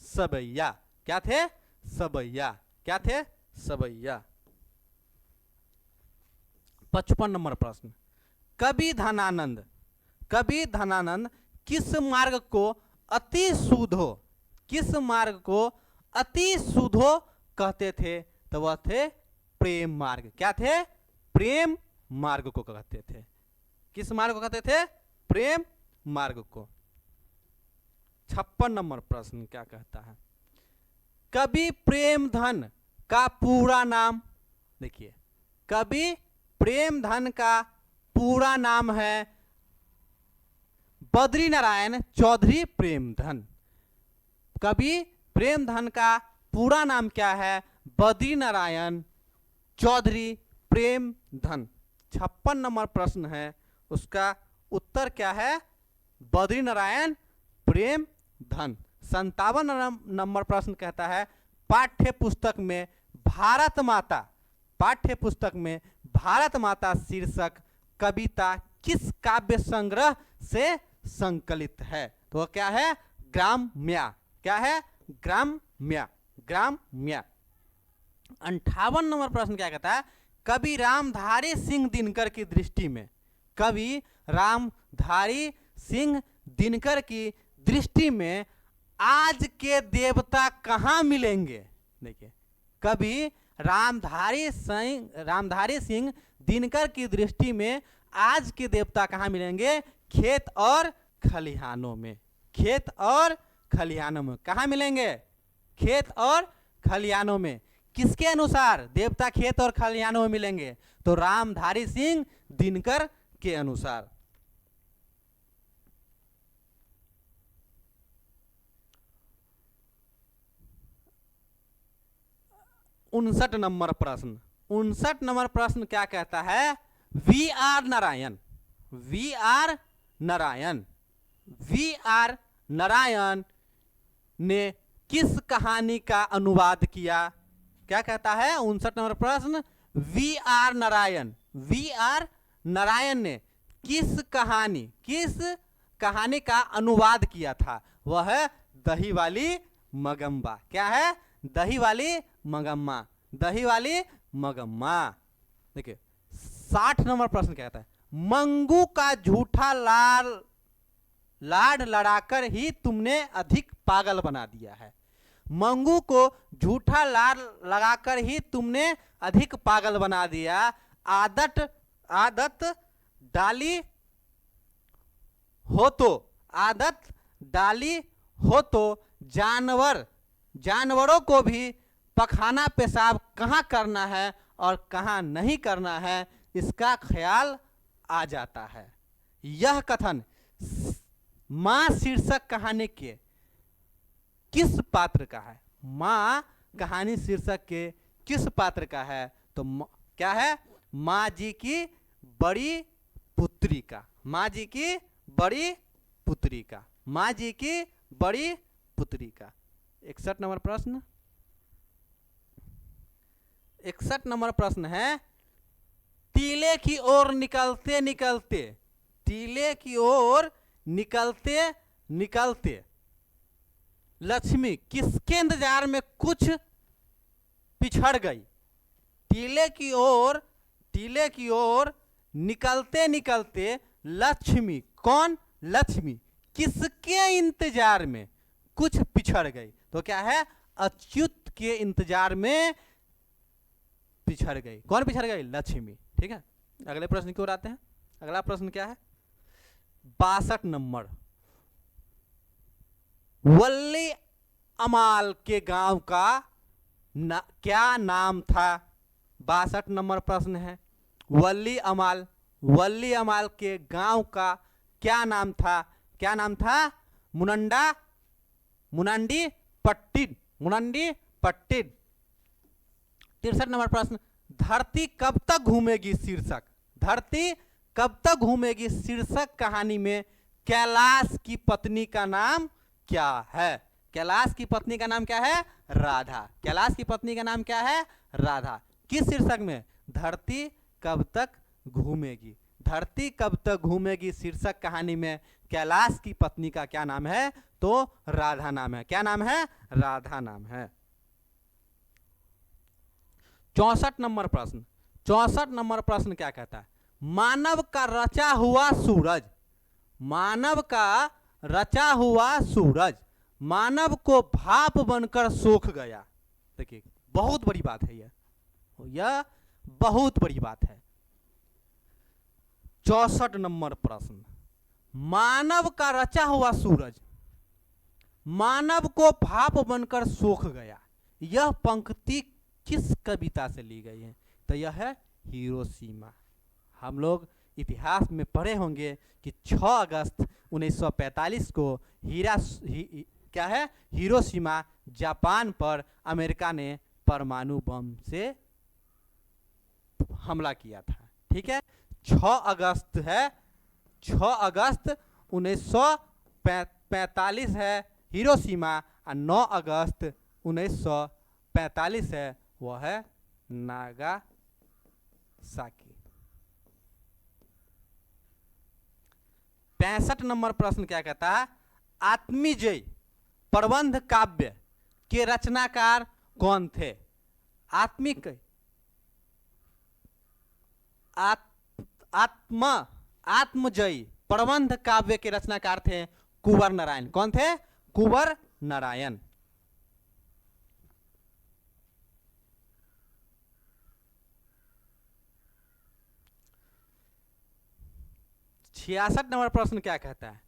सबैया। क्या थे? सबैया। क्या थे? सबैया। 55 नंबर प्रश्न, कवि धनानंद, कवि धनानंद किस मार्ग को अति सुधो, किस मार्ग को अति सुधो कहते थे? तो वह थे प्रेम मार्ग। क्या थे? प्रेम मार्ग को कहते थे। किस मार्ग को कहते थे? प्रेम मार्ग को। 56 नंबर प्रश्न क्या कहता है? कवि प्रेमधन का पूरा नाम, देखिए कवि प्रेमधन का पूरा नाम है बद्रीनारायण चौधरी प्रेमधन। कवि प्रेमधन का पूरा नाम क्या है? बद्रीनारायण चौधरी प्रेमधन। 56 नंबर प्रश्न है, उसका उत्तर क्या है? बद्रीनारायण प्रेमधन। 57 नंबर प्रश्न कहता है पाठ्य पुस्तक में भारत माता, पाठ्य पुस्तक में भारत माता शीर्षक कविता किस काव्य संग्रह से संकलित है? तो क्या है? ग्राम्या। क्या है? ग्राम्या। ग्राम्या। 58 नंबर प्रश्न क्या कहता है? कवि रामधारी सिंह दिनकर की दृष्टि में, कवि रामधारी सिंह दिनकर की दृष्टि में आज के देवता कहाँ मिलेंगे? देखिए कवि रामधारी सिंह दिनकर की दृष्टि में आज के देवता कहाँ मिलेंगे? खेत और खलिहानों में। खेत और खलिहानों में। कहाँ मिलेंगे? खेत और खलिहानों में। किसके अनुसार देवता खेत और खलिहानों में मिलेंगे? तो रामधारी सिंह दिनकर के अनुसार। 59 नंबर प्रश्न, 59 नंबर प्रश्न क्या कहता है? V R Narayan, V R Narayan, V R Narayan ने किस कहानी का अनुवाद किया? क्या कहता है 59 नंबर प्रश्न? V R Narayan, V R Narayan ने किस कहानी का अनुवाद किया था? वह है दही वाली मगम्मा। क्या है? दही वाली मगम्मा, दही वाली मगम्मा। देखिए 60 नंबर प्रश्न क्या कहता है? मंगू का झूठा लाड लड़ाकर ही तुमने अधिक पागल बना दिया है। मंगू को झूठा लाड लगाकर ही तुमने अधिक पागल बना दिया। आदत डाली हो तो, आदत डाली हो तो जानवरों को भी पखाना पेशाब कहाँ करना है और कहाँ नहीं करना है इसका ख्याल आ जाता है। यह कथन माँ शीर्षक कहानी के किस पात्र का है? माँ कहानी शीर्षक के किस पात्र का है? तो क्या है? माँ जी की बड़ी पुत्री का, माँ जी की बड़ी पुत्री का, माँ जी की बड़ी पुत्री का। 61 नंबर प्रश्न, 61 नंबर प्रश्न है टीले की ओर निकलते निकलते, टीले की ओर निकलते निकलते लक्ष्मी किसके इंतजार में कुछ पिछड़ गई? टीले की ओर निकलते निकलते लक्ष्मी, कौन? लक्ष्मी किसके इंतजार में कुछ पिछड़ गई? तो क्या है? अच्युत के इंतजार में पिछड़ गई। कौन पिछड़ गई? लक्ष्मी। ठीक है, अगले प्रश्न की ओर आते हैं। अगला प्रश्न क्या है? 62 नंबर, वल्ली अमाल के गांव का क्या नाम था? 62 नंबर प्रश्न है वल्ली अमाल, वल्ली अमाल के गांव का क्या नाम था? क्या नाम था? मुनंडी पट्टिन, मुनंडी पट्टिन। 63 नंबर प्रश्न धरती कब तक घूमेगी शीर्षक, धरती कब तक घूमेगी शीर्षक कहानी में कैलाश की पत्नी का नाम क्या है? कैलाश की पत्नी का नाम क्या है? राधा। कैलाश की पत्नी का नाम क्या है? राधा। किस शीर्षक में? धरती कब तक घूमेगी। धरती कब तक घूमेगी शीर्षक कहानी में कैलाश की पत्नी का क्या नाम है? तो राधा नाम है। क्या नाम है? राधा नाम है। 64 नंबर प्रश्न। 64 नंबर प्रश्न क्या कहता है? मानव का रचा हुआ सूरज, मानव का रचा हुआ सूरज मानव को भाप बनकर सूख गया। देखिए बहुत बड़ी बात है यह बहुत बड़ी बात है। 64 नंबर प्रश्न, मानव का रचा हुआ सूरज मानव को भाप बनकर सूख गया। यह पंक्ति किस कविता से ली गई है? तो यह है हिरोशिमा। हम लोग इतिहास में पढ़े होंगे कि 6 अगस्त 1945 को क्या है? हिरोशिमा जापान पर अमेरिका ने परमाणु बम से हमला किया था। ठीक है, 6 अगस्त है, 6 अगस्त 1945 है हिरोशिमा, और 9 अगस्त 1945 है वह है नागासाकी। 65 नंबर प्रश्न क्या कहता है? आत्मीजय प्रबंध काव्य के रचनाकार कौन थे? आत्मजयी प्रबंध काव्य के रचनाकार थे कुंवर नारायण। कौन थे? कुंवर नारायण। 66 नंबर प्रश्न क्या कहता है?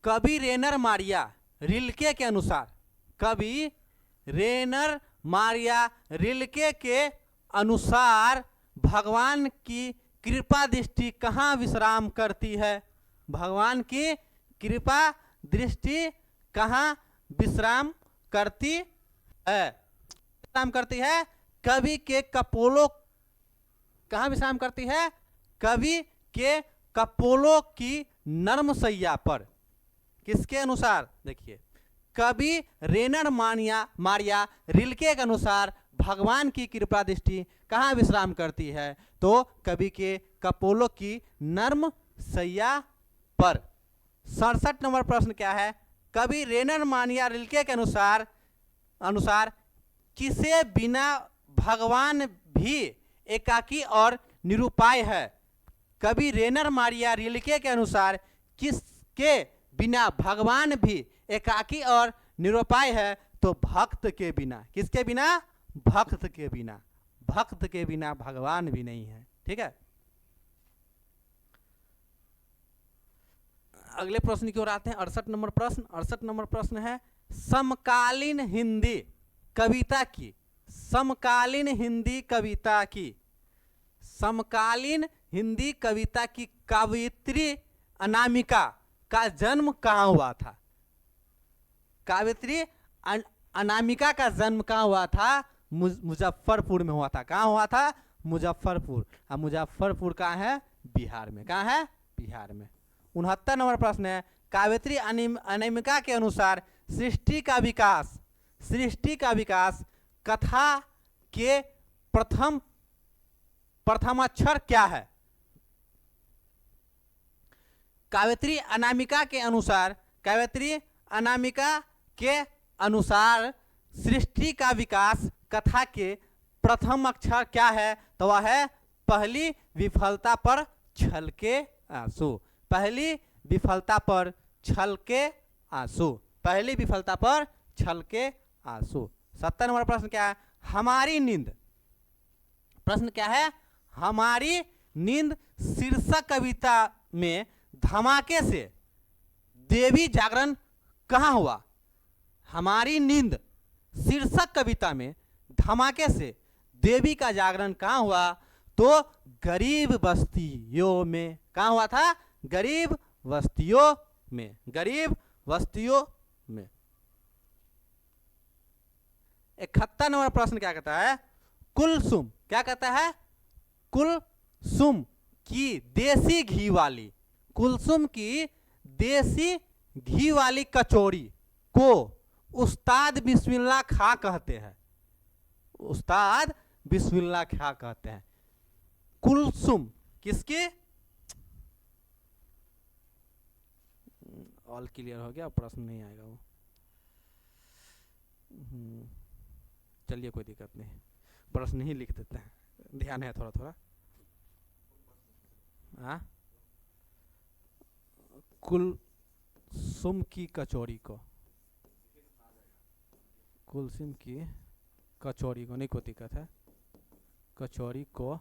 कवि रेनर मारिया रिल्के के अनुसार, कवि रेनर मारिया रिल्के के अनुसार भगवान की कृपा दृष्टि कहाँ विश्राम करती है? भगवान की कृपा दृष्टि कहाँ विश्राम करती है? विश्राम करती है कवि के कपोलों। कहाँ विश्राम करती है? कवि के कपोलों की नर्म सैया पर। किसके अनुसार? देखिए, कवि रेनर मारिया रिल्के के अनुसार भगवान की कृपा दृष्टि कहाँ विश्राम करती है? तो कवि के कपोलों की नर्म सैया पर। 67 नंबर प्रश्न क्या है? कवि रेनर मारिया रिल्के के अनुसार किसे बिना भगवान भी एकाकी और निरुपाय है? कवि रेनर मारिया रिल्के के अनुसार किसके बिना भगवान भी एकाकी और निरुपाय है? तो भक्त के बिना। किसके बिना? भक्त के बिना। भक्त के बिना भगवान भी नहीं है। ठीक है, अगले प्रश्न की ओर आते हैं। 68 नंबर प्रश्न। 68 नंबर प्रश्न है समकालीन हिंदी कविता की, समकालीन हिंदी कविता की, समकालीन हिंदी कविता की कवयित्री अनामिका का जन्म कहाँ हुआ था? कवयित्री अनामिका का जन्म कहाँ हुआ था? मुजफ्फरपुर में हुआ था। कहाँ हुआ था? मुजफ्फरपुर। अब मुजफ्फरपुर कहाँ है? बिहार में। कहाँ है? बिहार में। 69 नंबर प्रश्न है कवयित्री अनामिका के अनुसार सृष्टि का विकास कथा के प्रथमाक्षर क्या है? कवयित्री अनामिका के अनुसार सृष्टि का विकास कथा के प्रथम अक्षर क्या है? तो वह है पहली विफलता पर छलके आंसू। पहली विफलता पर छलके आंसू। पहली विफलता पर छलके आंसू। 70 नंबर प्रश्न क्या है? हमारी नींद। प्रश्न क्या है? हमारी नींद शीर्षक कविता में धमाके से देवी जागरण कहाँ हुआ? हमारी नींद शीर्षक कविता में धमाके से देवी का जागरण कहाँ हुआ? तो गरीब बस्तियों में। कहाँ हुआ था? गरीब बस्तियों में। गरीब बस्तियों में। 71 नंबर प्रश्न क्या कहता है? कुलसुम। क्या कहता है? कुलसुम की देसी घी वाली, कुलसुम की देसी घी वाली कचौड़ी को उस्ताद बिस्मिल्लाह खा कहते हैं। उस्ताद बिस्मिल्लाह खा कहते हैं। कुलसुम किसकी, ऑल क्लियर हो गया, प्रश्न नहीं आएगा वो। चलिए कोई दिक्कत नहीं, प्रश्न ही लिख देते हैं, ध्यान है थोड़ा थोड़ा। हाँ, कुलसुम की कचौड़ी को, कुलसुम की कचौड़ी को, नहीं कोई दिक्कत है, कचौड़ी को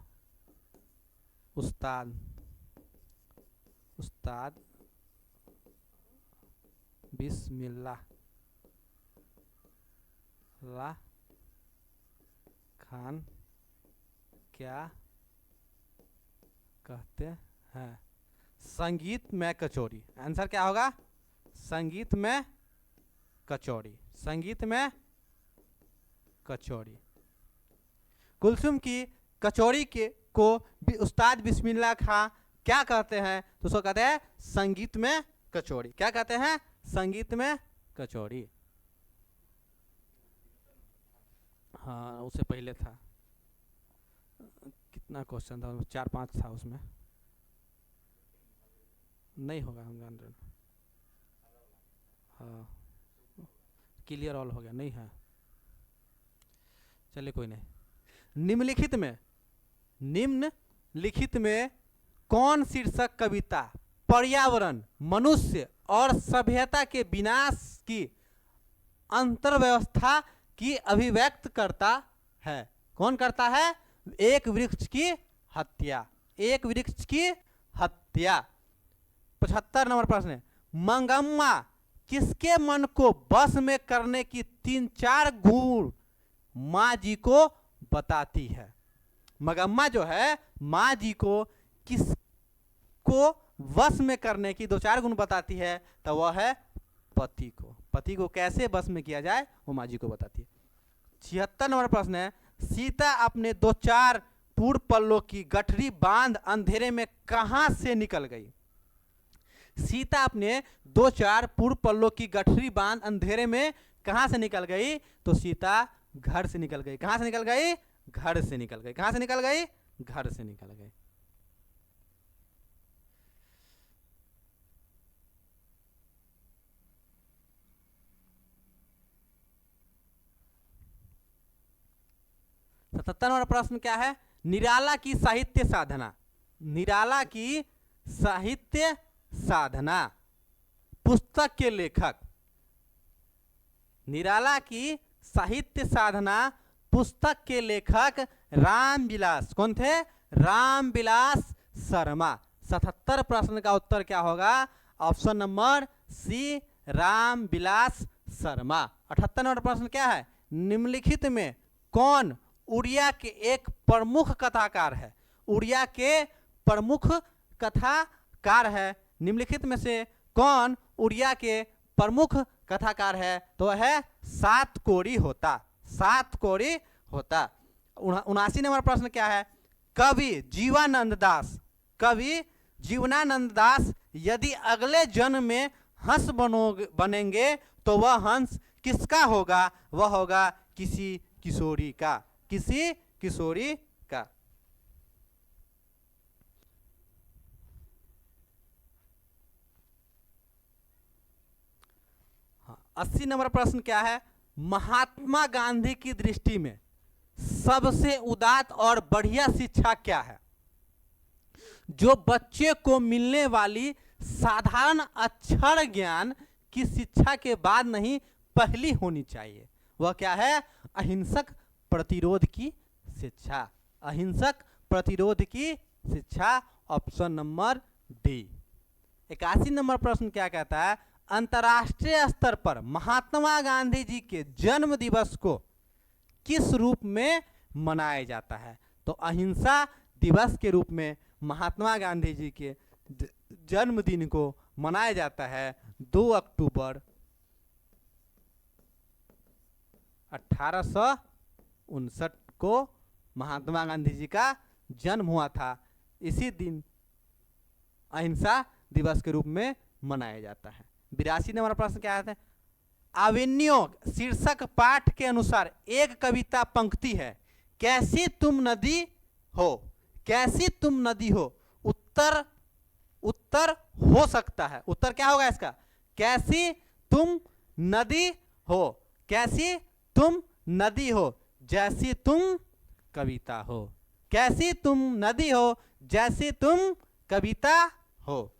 उस्ताद बिस्मिल्लाह खान क्या कहते हैं। संगीत में कचौड़ी, आंसर क्या होगा, संगीत में कचौड़ी, संगीत में कचौड़ी। कुलसुम की कचौड़ी के को उस्ताद बिस्मिल्लाह खां क्या कहते हैं, तो उसको कहते हैं संगीत में कचौड़ी। क्या कहते हैं, संगीत में कचौड़ी। हाँ, उससे पहले था, कितना क्वेश्चन था, 4-5 था उसमें, नहीं होगा हम जान रहे। हाँ, क्लियर ऑल हो गया, नहीं है, चलिए कोई नहीं। निम्नलिखित में कौन शीर्षक कविता पर्यावरण, मनुष्य और सभ्यता के विनाश की अंतर्व्यवस्था की अभिव्यक्त करता है। कौन करता है, एक वृक्ष की हत्या, एक वृक्ष की हत्या। 75 नंबर प्रश्न है, मंगम्मा किसके मन को बस में करने की 3-4 गुण माँ जी को बताती है। मंगम्मा जो है माँ जी को किसको वश में करने की 2-4 गुण बताती है, तो वह है पति को। पति को कैसे वश में किया जाए वो माँ जी को बताती है। 76 नंबर प्रश्न है, सीता अपने 2-4 पूर्व पल्लों की गठरी बांध अंधेरे में कहां से निकल गई। सीता अपने 2-4 पूर्व पल्लों की गठरी बांध अंधेरे में कहां से निकल गई, तो सीता घर से निकल गई। कहां से निकल गई, घर से निकल गई। कहां से निकल गई, घर से निकल गई। सत्तर नंबर प्रश्न क्या है, निराला की साहित्य साधना। निराला की साहित्य साधना पुस्तक के लेखक। निराला की साहित्य साधना पुस्तक के लेखक रामविलास, कौन थे, रामविलास शर्मा। 77 प्रश्न का उत्तर क्या होगा, option number C, Ramvilas Sharma. 78 number प्रश्न क्या है, निम्नलिखित में कौन उड़िया के एक प्रमुख कथाकार है। उड़िया के प्रमुख कथाकार है, निम्नलिखित में से कौन उड़िया के प्रमुख कथाकार है, तो है सातकोड़ी होता। सातकोड़ी होता। 79 नंबर प्रश्न क्या है, कवि जीवानंद दास, कवि जीवनानंद दास यदि अगले जन्म में हंस बनेंगे तो वह हंस किसका होगा, वह होगा किसी किशोरी का, किसी किशोरी का। हाँ, 80 नंबर प्रश्न क्या है, महात्मा गांधी की दृष्टि में सबसे उदात्त और बढ़िया शिक्षा क्या है, जो बच्चे को मिलने वाली साधारण अक्षर ज्ञान की शिक्षा के बाद नहीं पहली होनी चाहिए। वह क्या है, अहिंसक प्रतिरोध की शिक्षा। अहिंसक प्रतिरोध की शिक्षा, ऑप्शन नंबर डी। 81 नंबर प्रश्न क्या कहता है, अंतर्राष्ट्रीय स्तर पर महात्मा गांधी जी के जन्म दिवस को किस रूप में मनाया जाता है, तो अहिंसा दिवस के रूप में महात्मा गांधी जी के जन्मदिन को मनाया जाता है। 2 अक्टूबर 1859 को महात्मा गांधी जी का जन्म हुआ था। इसी दिन अहिंसा दिवस के रूप में मनाया जाता है। 82 नंबर प्रश्न क्या है? अवेन्यू शीर्षक पाठ के अनुसार एक कविता पंक्ति है, कैसी तुम नदी हो, कैसी तुम नदी हो। उत्तर उत्तर हो सकता है, उत्तर क्या होगा इसका? कैसी तुम नदी हो, कैसी तुम नदी हो जैसी तुम कविता हो, कैसी तुम नदी हो जैसी तुम कविता हो।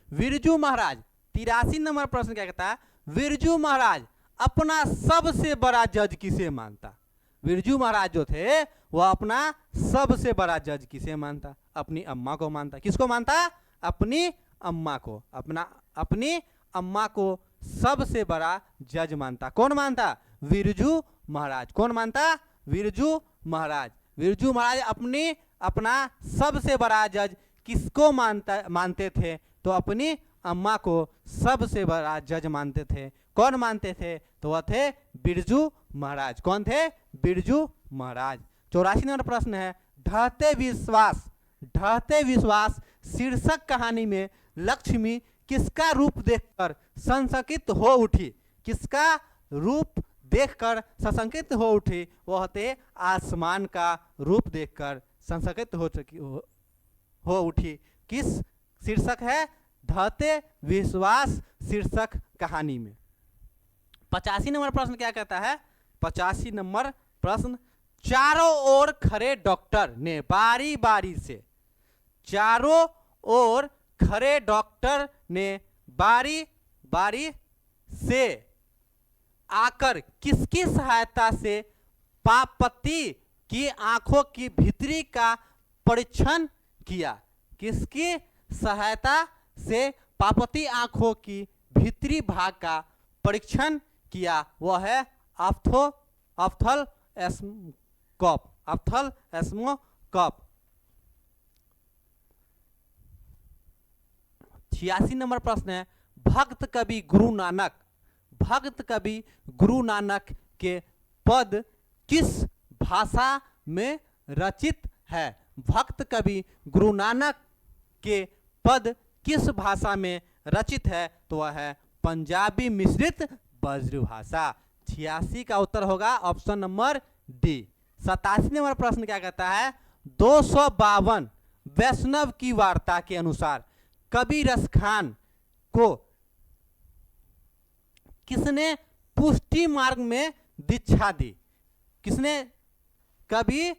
बिरजू महाराज 83 नंबर प्रश्न क्या कहता है? बिरजू महाराज अपना सबसे बड़ा जज किसे मानता? बिरजू महाराज जो थे वह अपना सबसे बड़ा जज किसे मानता? अपनी अम्मा को मानता। किसको मानता? अपनी अम्मा को। अपनी अम्मा को सबसे बड़ा जज मानता। कौन मानता? बिरजू महाराज। कौन मानता? बिरजू महाराज। बिरजू महाराज अपना सबसे बड़ा जज किसको मानते थे? तो अपनी अम्मा को सबसे बड़ा जज मानते थे। कौन मानते थे? तो वह थे बिरजू महाराज। कौन थे? बिरजू महाराज। 84 नंबर प्रश्न है, ढहते विश्वास शीर्षक कहानी में लक्ष्मी किसका रूप देखकर संशकित हो उठी? किसका रूप देखकर संशकित हो उठी? वह थे आसमान का रूप देखकर संशकित हो उठी। किस शीर्षक है? ढहते विश्वास शीर्षक कहानी में। 85 नंबर प्रश्न क्या कहता है? 85 नंबर प्रश्न, चारों ओर खड़े डॉक्टर ने बारी बारी से, चारों ओर खड़े डॉक्टर ने बारी बारी से आकर किसकी सहायता से पापति की आंखों की भीतरी का परीक्षण किया? किसकी सहायता से पापति आंखों की भीतरी भाग का परीक्षण किया? वह है ऑप्थल्मोस्कोप। ऑप्थल्मोस्कोप। 86 नंबर प्रश्न है, भक्त कवि गुरु नानक के पद किस भाषा में रचित है? भक्त कवि गुरु नानक के पद किस भाषा में रचित है? तो वह है पंजाबी मिश्रित ब्रजभाषा। 86 का उत्तर होगा ऑप्शन नंबर डी। 87 नंबर प्रश्न क्या कहता है? 252 वैष्णव की वार्ता के अनुसार कवि रस खान को किसने पुष्टि मार्ग में दीक्षा दी? किसने? कवि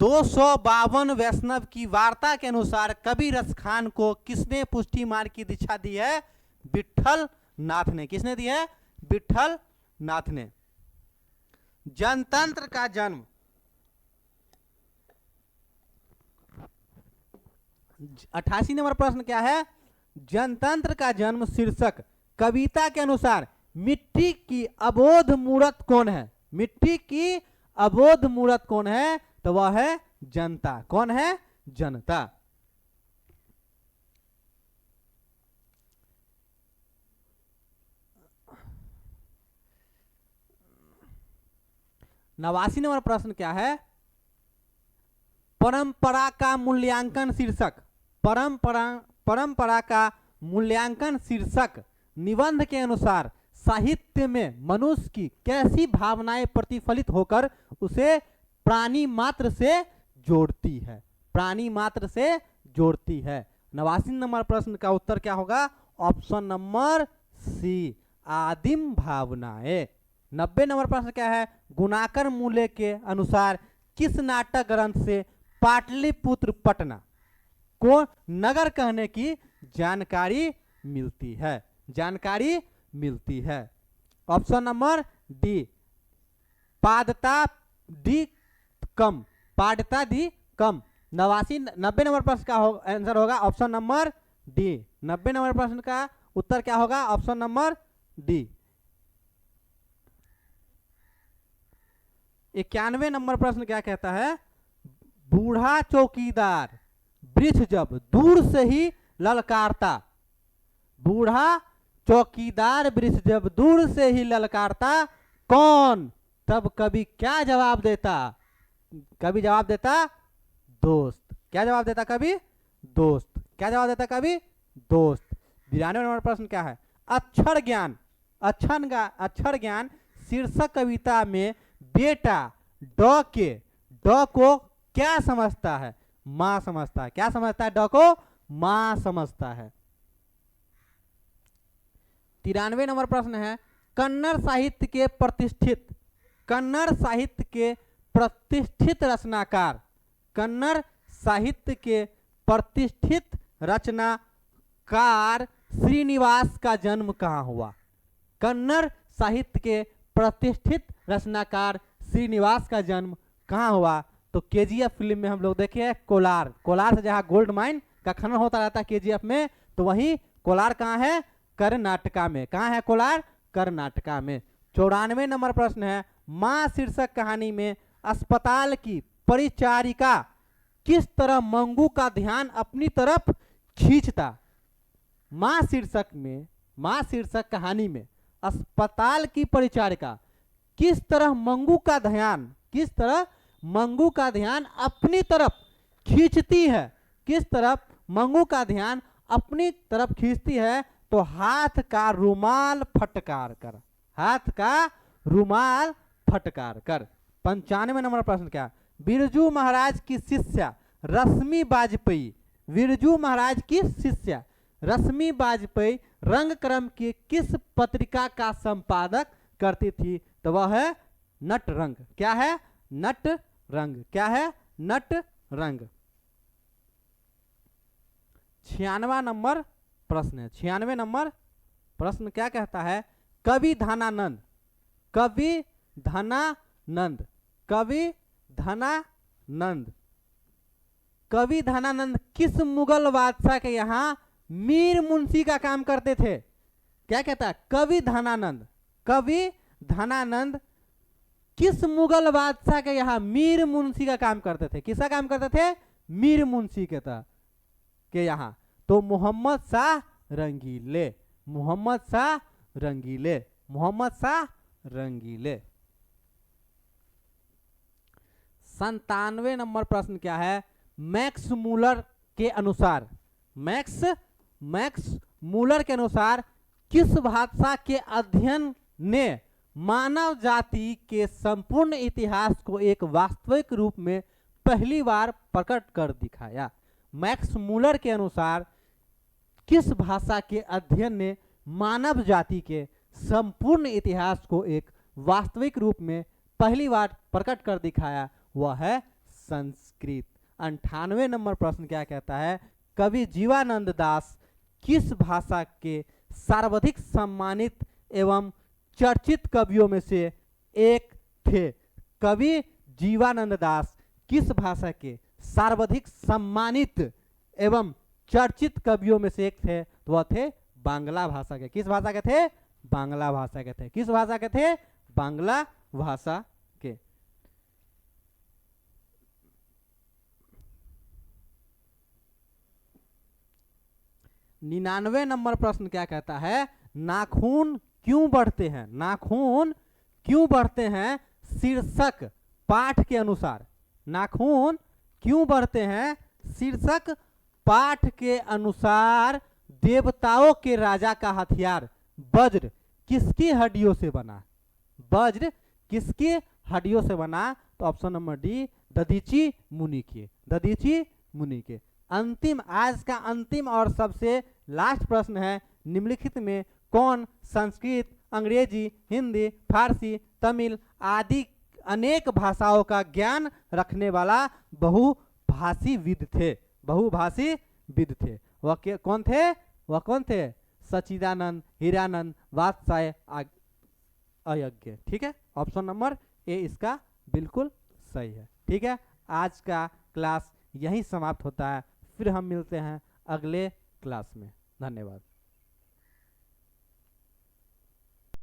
252 वैष्णव की वार्ता के अनुसार कवि रस खान को किसने पुष्टि मार्ग की दीक्षा दी है? विठल नाथ ने। किसने दी है? विठल नाथ ने। जनतंत्र का जन्म 88 नंबर प्रश्न क्या है? जनतंत्र का जन्म शीर्षक कविता के अनुसार मिट्टी की अबोध मूर्त कौन है? मिट्टी की अबोध मूर्त कौन है? तो वह है जनता। कौन है? जनता। नवासी नंबर प्रश्न क्या है? परंपरा का मूल्यांकन शीर्षक, परंपरा का मूल्यांकन शीर्षक निबंध के अनुसार साहित्य में मनुष्य की कैसी भावनाएं प्रतिफलित होकर उसे प्राणी मात्र से जोड़ती है? प्राणी मात्र से जोड़ती है। 89 नंबर प्रश्न का उत्तर क्या होगा? ऑप्शन नंबर सी, आदिम भावनाएं। 90 नंबर प्रश्न क्या है? गुणाकर मूल्य के अनुसार किस नाटक ग्रंथ से पाटलिपुत्र पटना को नगर कहने की जानकारी मिलती है? जानकारी मिलती है। ऑप्शन नंबर डी, पादता दी कम, पादता दी कम। 90 नंबर प्रश्न का आंसर होगा ऑप्शन नंबर डी। 90 नंबर प्रश्न का उत्तर क्या होगा? Option number D. 91 नंबर प्रश्न क्या कहता है? बूढ़ा चौकीदार वृक्ष जब दूर से ही ललकारता, बूढ़ा चौकीदार वृक्ष जब दूर से ही ललकारता, कौन? तब कवि क्या जवाब देता? कवि जवाब देता दोस्त। क्या जवाब देता कवि? दोस्त। क्या जवाब देता कवि? दोस्त। 92 नंबर प्रश्न क्या है? अक्षर ज्ञान, अक्षर ज्ञान शीर्षक कविता में बेटा ड को क्या समझता है? मां समझता है। क्या समझता है? ड को मां समझता है। 93 नंबर प्रश्न है कन्नड़ साहित्य के प्रतिष्ठित रचनाकार, कन्नड़ साहित्य के प्रतिष्ठित रचनाकार श्रीनिवास का जन्म कहाँ हुआ? कन्नड़ साहित्य के प्रतिष्ठित रचनाकार श्रीनिवास का जन्म कहाँ हुआ? तो केजीएफ फिल्म में हम लोग देखे हैं कोलार, कोलार से जहाँ गोल्ड माइन का खनन होता रहता है केजीएफ में, तो वही कोलार कहाँ है? कर्नाटका में। कहाँ है कोलार? कर्नाटका में। 94 नंबर प्रश्न है मां शीर्षक कहानी में अस्पताल की परिचारिका किस तरह मंगू का ध्यान अपनी तरफ खींचता? मां शीर्षक कहानी में अस्पताल की परिचारिका किस तरह मंगू का ध्यान अपनी तरफ खींचती है? किस तरफ मंगू का ध्यान अपनी तरफ खींचती है? तो हाथ का रुमाल फटकार कर, हाथ का रुमाल फटकार कर। 95 नंबर प्रश्न क्या? बिरजू महाराज की शिष्या रश्मि बाजपेयी, बिरजू महाराज की शिष्या रश्मि बाजपेयी रंग क्रम की किस पत्रिका का संपादक करती थी? तो वह है नट रंग। क्या है? नट रंग। क्या है? नट रंग। 96 नंबर प्रश्न है। 96 नंबर प्रश्न क्या कहता है? कवि धनानंद किस मुगल बादशाह के यहाँ मीर मुंशी का काम करते थे? क्या कहता है? कवि धनानंद किस मुगल बादशाह के यहाँ मीर मुंशी का काम करते थे? किसका काम करते थे? मीर मुंशी के यहाँ। तो मोहम्मद शाह रंगीले। 97 नंबर प्रश्न क्या है? मैक्स मूलर के अनुसार किस भाषा के अध्ययन ने मानव जाति के संपूर्ण इतिहास को एक वास्तविक रूप में पहली बार प्रकट कर दिखाया? मैक्स मूलर के अनुसार किस भाषा के अध्ययन ने मानव जाति के संपूर्ण इतिहास को एक वास्तविक रूप में पहली बार प्रकट कर दिखाया? वह है संस्कृत। 98 नंबर प्रश्न क्या कहता है? कवि जीवानंद दास किस भाषा के सर्वाधिक सम्मानित एवं चर्चित कवियों में से एक थे? कवि जीवानंद दास किस भाषा के सर्वाधिक सम्मानित एवं चर्चित कवियों में से एक थे? तो वह थे बांग्ला भाषा के। किस भाषा के थे? बांग्ला भाषा के थे। किस भाषा के थे? बांग्ला भाषा के। 99 नंबर प्रश्न क्या कहता है? नाखून क्यों बढ़ते हैं? नाखून क्यों बढ़ते हैं शीर्षक पाठ के अनुसार? नाखून क्यों बढ़ते हैं शीर्षक पाठ के अनुसार? देवताओं के राजा का हथियार वज्र किसकी हड्डियों से बना? वज्र किसकी हड्डियों से बना? तो ऑप्शन नंबर डी दधीची मुनि के। दधीची मुनि के। अंतिम, आज का अंतिम और सबसे लास्ट प्रश्न है निम्नलिखित में कौन संस्कृत, अंग्रेजी, हिंदी, फारसी, तमिल आदि अनेक भाषाओं का ज्ञान रखने वाला बहुभाषी विद थे? बहुभाषी विद थे। वह कौन थे? वह कौन थे? सच्चिदानंद, हीरानंद, वात्स्यायन, अयज्ञ। ठीक है, ऑप्शन नंबर ए इसका बिल्कुल सही है। ठीक है, आज का क्लास यहीं समाप्त होता है। फिर हम मिलते हैं अगले क्लास में। धन्यवाद।